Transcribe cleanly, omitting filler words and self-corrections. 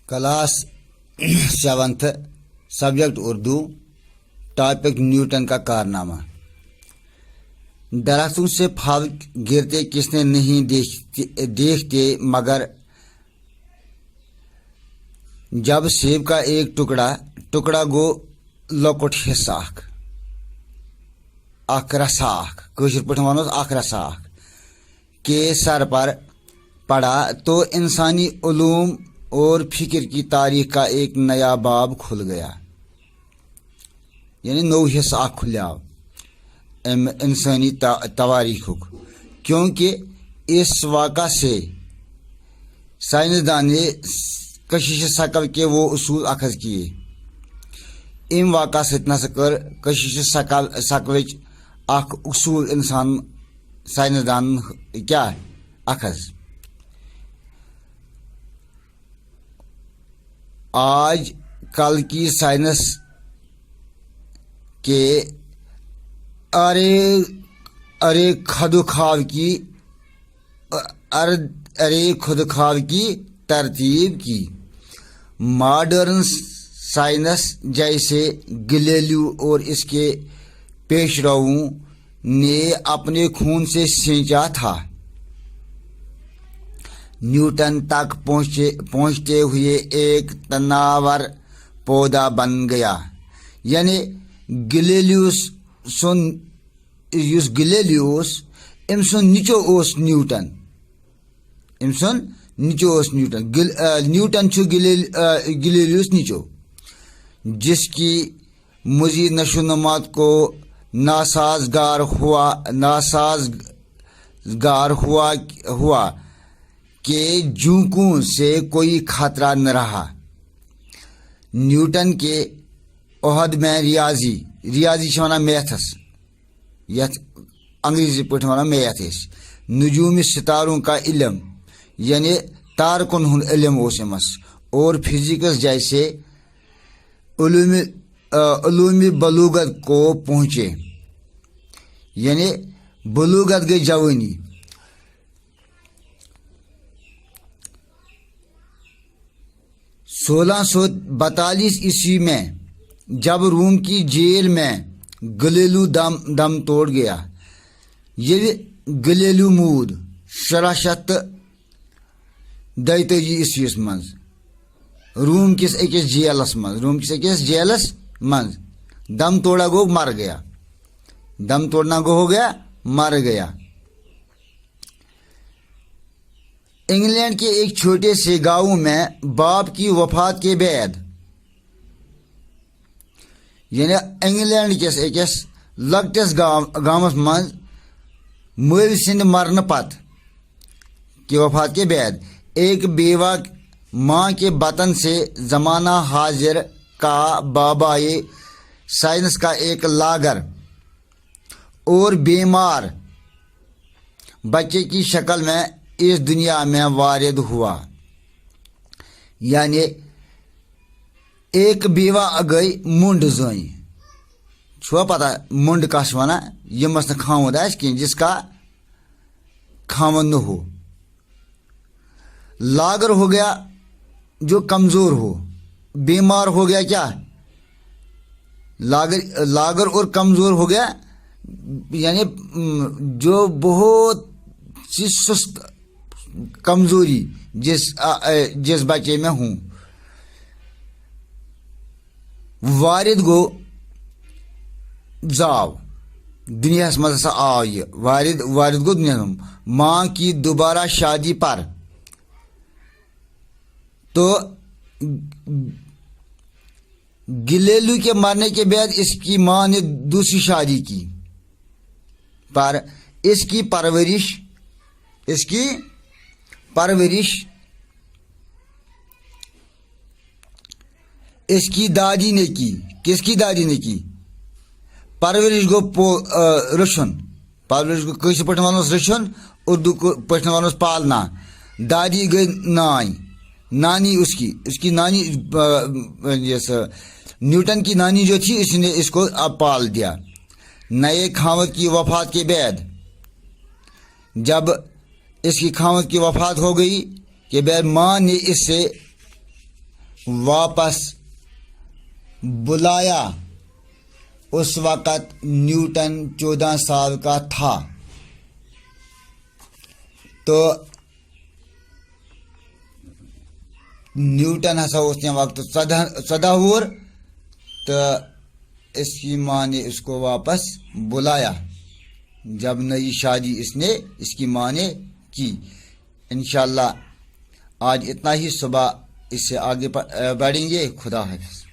Class 7th subject Urdu topic Newton का कारनामा। दरख्तों से फल गिरते किसने नहीं देखते मगर जब सेब का एक टुकड़ा गो लकुट हिस्सा अख रसाख कशर पे वनोस अख रसाख के सर पर पड़ा तो इंसानी उलूम और फिक्र की तारीख का एक नया बाब खुल गया। यानी नौ हिस्सा खुल्याव इंसानी तवारीख, क्योंकि इस वाक़ा से साइंसदान ने कशिश शकल के वो उसूल अखज किए। इन वाक़ा से न कर कशिश शकल अख उसूल इंसान साइंसदान क्या अखज। आज कल की साइंस के अरे खुदखाव की तरतीब की मॉडर्न साइंस जैसे गैलीलियो और इसके पेशरों ने अपने खून से सींचा था, न्यूटन तक पहुँचते हुए एक तनावर पौधा बन गया। यानी गैलीलियोस अम सुन निचो ओस न्यूटन, न्यूटन छु गैलीलियोस निचो, जिसकी मजीद नशोनुमात को नासाजगार हुआ के झुंकूं से कोई खतरा न रहा। न्यूटन के ओहद में रियाजी वनान मैथस, यथ अंग्रेजी पे वनान मैथ, नजूम सितारों का इल्म यानी तारकुन हुंद इल्म ओस अमस, और फिजिक्स जैसे उलूमी बलूगत को पहुँचे। यानी बलूगत गई जवानी। 1642 ईस्वी में जब रोम की जेल में गैलीलियो दम तोड़ गया। ये गैलीलियो मूद 1623 ईस्वी मज रोम किस अकिस जेलस मज दम तोड़ा गो मर गया, दम तोड़ना गो हो गया मर गया। इंग्लैंड के एक छोटे से गांव में बाप की वफात के बाद, यानी इंग्लैंड के अकिस लकटिस गांवस मज मल सिंद मरन पत की वफात के बाद एक बेवा माँ के बतन से जमाना हाजिर का बाबाए साइंस का एक लागर और बीमार बच्चे की शक्ल में इस दुनिया में वारिद हुआ। यानी एक बेवा गई मुंड जोई, छुआ पता मुंड कस वना यमस न खावद आस कि जिसका खावन न हो। लागर हो गया जो कमजोर हो, बीमार हो गया क्या लागर और कमजोर हो गया, यानी जो बहुत सी सुस्त कमजोरी जिस बच्चे में हूं। वारिद गो जाव दुनिया मज आव ये वारिद गो दुनिया माँ की दोबारा शादी पर, तो गैलीलियो के मरने के बाद इसकी माँ ने दूसरी शादी की, पर इसकी परवरिश इसकी दादी ने की। किसकी दादी ने की? परवरिश गो रचन, परवरिश गो कैसे पे वनोस रचन, उर्दू को पे वनोस पालना। दादी गई नानी उसकी नानी जैसे न्यूटन की नानी जो थी इसने इसको अब पाल दिया। नए खावत की वफात के बाद, जब इसकी खावत की वफात हो गई के बाद माँ ने इससे واپس بلایا. اس وقت نیوٹن 14 سال کا تھا. تو نیوٹن ہسا اس نے وقت 14 وُہُر تو اس کی ماں نے اس کو واپس بلایا جب نئی شادی اس کی ماں نے کی. انشاءاللہ آج اتنا ہی. صبح اس سے آگے بڑھیں گے. خدا حافظ.